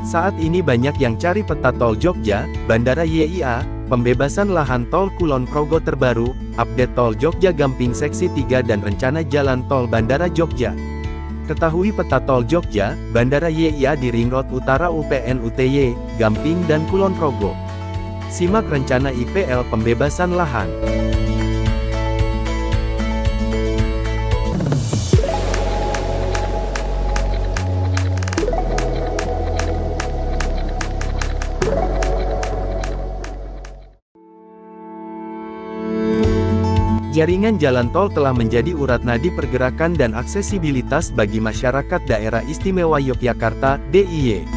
Saat ini banyak yang cari peta tol Jogja, Bandara YIA, pembebasan lahan tol Kulon Progo terbaru, update tol Jogja Gamping Seksi 3 dan rencana jalan tol Bandara Jogja. Ketahui peta tol Jogja, Bandara YIA di Ring Road Utara UPN UTY, Gamping dan Kulon Progo. Simak rencana IPL pembebasan lahan. Jaringan jalan tol telah menjadi urat nadi pergerakan dan aksesibilitas bagi masyarakat Daerah Istimewa Yogyakarta, DIY.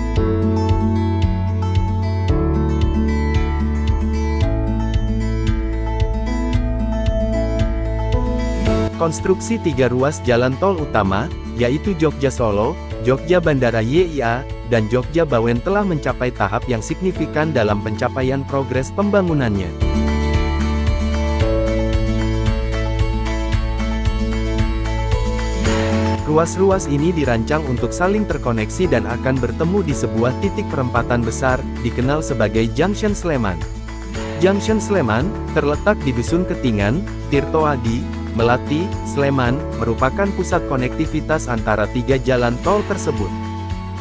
Konstruksi 3 ruas jalan tol utama, yaitu Jogja-Solo, Jogja-Bandara YIA, dan Jogja-Bawen telah mencapai tahap yang signifikan dalam pencapaian progres pembangunannya. Ruas-ruas ini dirancang untuk saling terkoneksi dan akan bertemu di sebuah titik perempatan besar, dikenal sebagai Junction Sleman. Junction Sleman, terletak di Dusun Ketingan, Tirtoadi, Melati, Sleman, merupakan pusat konektivitas antara 3 jalan tol tersebut.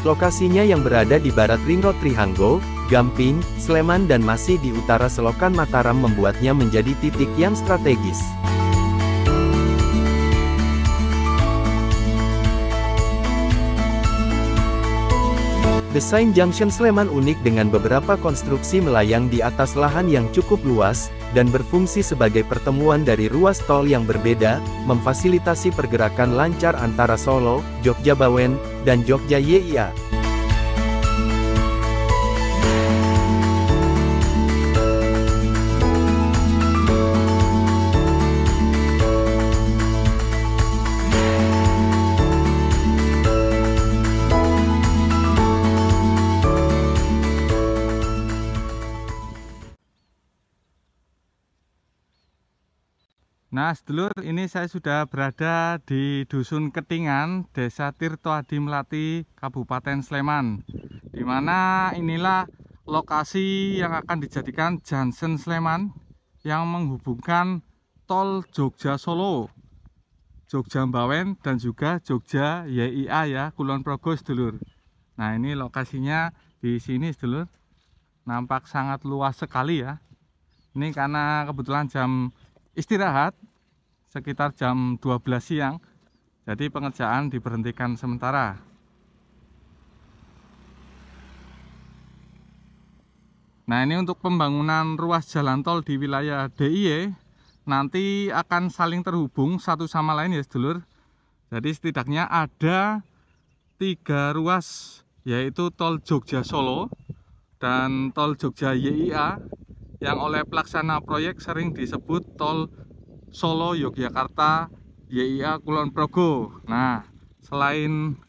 Lokasinya yang berada di barat Ring Road Trihanggo, Gamping, Sleman dan masih di utara Selokan Mataram membuatnya menjadi titik yang strategis. Desain Junction Sleman unik dengan beberapa konstruksi melayang di atas lahan yang cukup luas, dan berfungsi sebagai pertemuan dari ruas tol yang berbeda, memfasilitasi pergerakan lancar antara Solo, Jogja-Bawen, dan Jogja YIA. Nah, sedulur, ini saya sudah berada di Dusun Ketingan, Desa Tirtoadi Melati, Kabupaten Sleman. Di mana inilah lokasi yang akan dijadikan Junction Sleman yang menghubungkan tol Jogja Solo, Jogja Bawen dan juga Jogja YIA ya, Kulon Progo, sedulur. Nah, ini lokasinya di sini, sedulur. Nampak sangat luas sekali ya. Ini karena kebetulan jam istirahat sekitar jam 12 siang, jadi pengerjaan diberhentikan sementara. Nah, ini untuk pembangunan ruas jalan tol di wilayah DIY nanti akan saling terhubung satu sama lain ya, sedulur. Jadi setidaknya ada 3 ruas, yaitu tol Jogja Solo dan tol Jogja YIA, yang oleh pelaksana proyek sering disebut tol Solo Yogyakarta YIA Kulon Progo. Nah, selain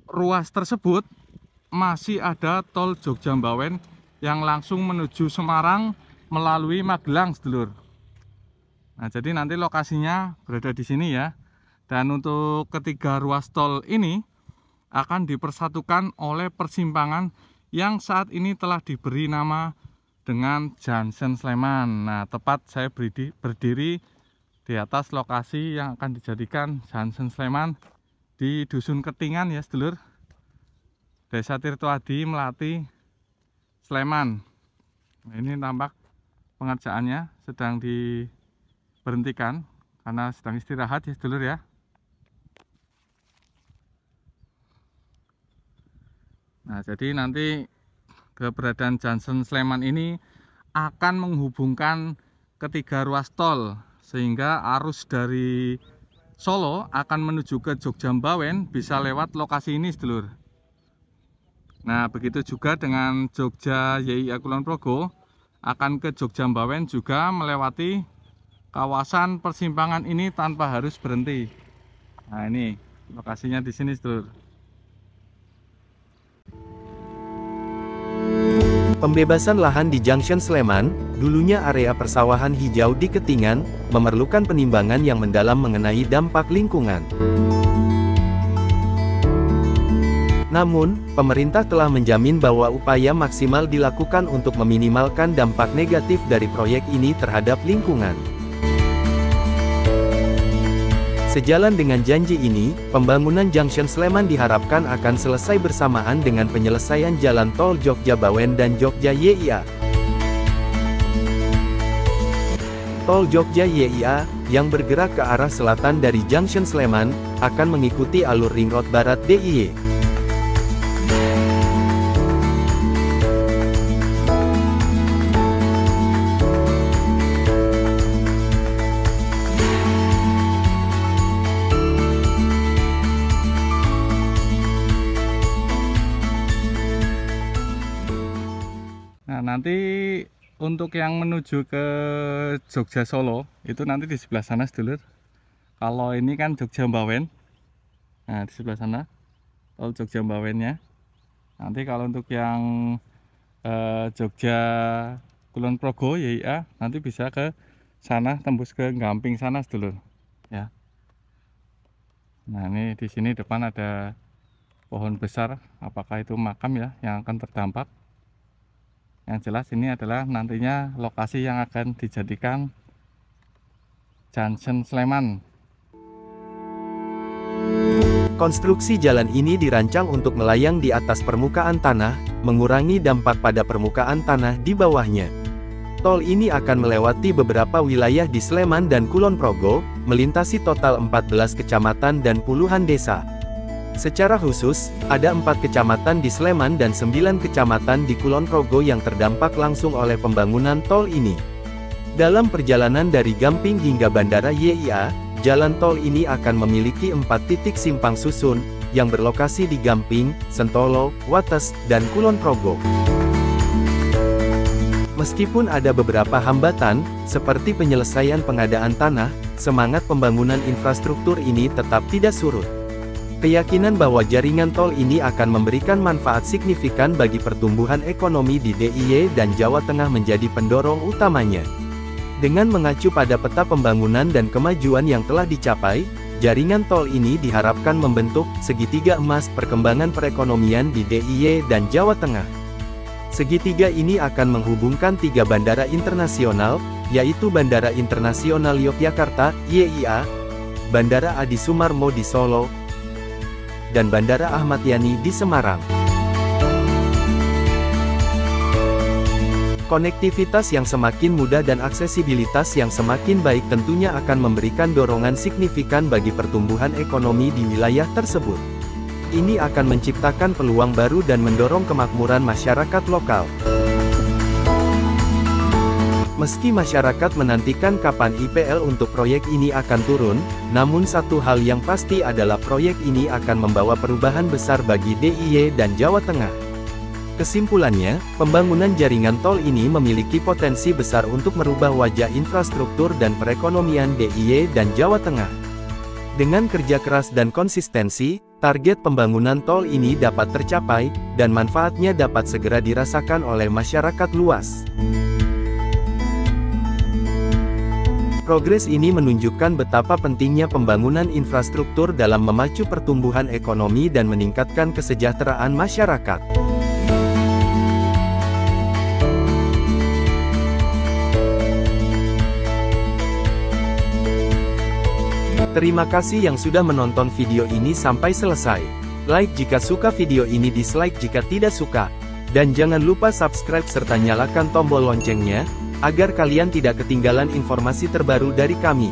ruas tersebut masih ada tol Jogja Bawen yang langsung menuju Semarang melalui Magelang, sedulur. Nah, jadi nanti lokasinya berada di sini ya. Dan untuk ketiga ruas tol ini akan dipersatukan oleh persimpangan yang saat ini telah diberi nama dengan Junction Sleman. Nah, tepat saya berdiri di atas lokasi yang akan dijadikan Junction Sleman di Dusun Ketingan ya, sedulur. Desa Tirtoadi Melati, Sleman. Nah, ini tampak pengerjaannya sedang diberhentikan karena sedang istirahat ya, sedulur ya. Nah, jadi nanti keberadaan Junction Sleman ini akan menghubungkan ketiga ruas tol, sehingga arus dari Solo akan menuju ke Jogja Bawen bisa lewat lokasi ini, sedulur. Nah, begitu juga dengan Jogja YIA Kulon Progo akan ke Jogja Bawen juga melewati kawasan persimpangan ini tanpa harus berhenti. Nah, ini lokasinya di sini, sedulur. Pembebasan lahan di Junction Sleman, dulunya area persawahan hijau di Ketingan, memerlukan penimbangan yang mendalam mengenai dampak lingkungan. Namun, pemerintah telah menjamin bahwa upaya maksimal dilakukan untuk meminimalkan dampak negatif dari proyek ini terhadap lingkungan. Sejalan dengan janji ini, pembangunan Junction Sleman diharapkan akan selesai bersamaan dengan penyelesaian jalan tol Jogja-Bawen dan Jogja-YIA. Tol Jogja-YIA, yang bergerak ke arah selatan dari Junction Sleman, akan mengikuti alur Ring Road Barat DIY. Nah, nanti untuk yang menuju ke Jogja Solo, itu nanti di sebelah sana sedulur. Kalau ini kan Jogja Bawen. Nah, di sebelah sana tol Jogja Bawennya. Nanti kalau untuk yang Jogja Kulon Progo YIA, nanti bisa ke sana, tembus ke Gamping sana sedulur. Ya. Nah, ini di sini depan ada pohon besar. Apakah itu makam ya yang akan terdampak? Yang jelas ini adalah nantinya lokasi yang akan dijadikan Junction Sleman. Konstruksi jalan ini dirancang untuk melayang di atas permukaan tanah, mengurangi dampak pada permukaan tanah di bawahnya. Tol ini akan melewati beberapa wilayah di Sleman dan Kulon Progo, melintasi total 14 kecamatan dan puluhan desa. Secara khusus, ada 4 kecamatan di Sleman dan 9 kecamatan di Kulon Progo yang terdampak langsung oleh pembangunan tol ini. Dalam perjalanan dari Gamping hingga Bandara YIA, jalan tol ini akan memiliki 4 titik simpang susun, yang berlokasi di Gamping, Sentolo, Wates, dan Kulon Progo. Meskipun ada beberapa hambatan, seperti penyelesaian pengadaan tanah, semangat pembangunan infrastruktur ini tetap tidak surut. Keyakinan bahwa jaringan tol ini akan memberikan manfaat signifikan bagi pertumbuhan ekonomi di DIY dan Jawa Tengah menjadi pendorong utamanya. Dengan mengacu pada peta pembangunan dan kemajuan yang telah dicapai, jaringan tol ini diharapkan membentuk segitiga emas perkembangan perekonomian di DIY dan Jawa Tengah. Segitiga ini akan menghubungkan 3 bandara internasional, yaitu Bandara Internasional Yogyakarta, YIA, Bandara Adi Sumarmo di Solo, dan Bandara Ahmad Yani di Semarang. Konektivitas yang semakin mudah dan aksesibilitas yang semakin baik tentunya akan memberikan dorongan signifikan bagi pertumbuhan ekonomi di wilayah tersebut. Ini akan menciptakan peluang baru dan mendorong kemakmuran masyarakat lokal. Meski masyarakat menantikan kapan IPL untuk proyek ini akan turun, namun satu hal yang pasti adalah proyek ini akan membawa perubahan besar bagi DIY dan Jawa Tengah. Kesimpulannya, pembangunan jaringan tol ini memiliki potensi besar untuk merubah wajah infrastruktur dan perekonomian DIY dan Jawa Tengah. Dengan kerja keras dan konsistensi, target pembangunan tol ini dapat tercapai, dan manfaatnya dapat segera dirasakan oleh masyarakat luas. Progres ini menunjukkan betapa pentingnya pembangunan infrastruktur dalam memacu pertumbuhan ekonomi dan meningkatkan kesejahteraan masyarakat. Terima kasih yang sudah menonton video ini sampai selesai. Like jika suka video ini, dislike jika tidak suka. Dan jangan lupa subscribe serta nyalakan tombol loncengnya, agar kalian tidak ketinggalan informasi terbaru dari kami.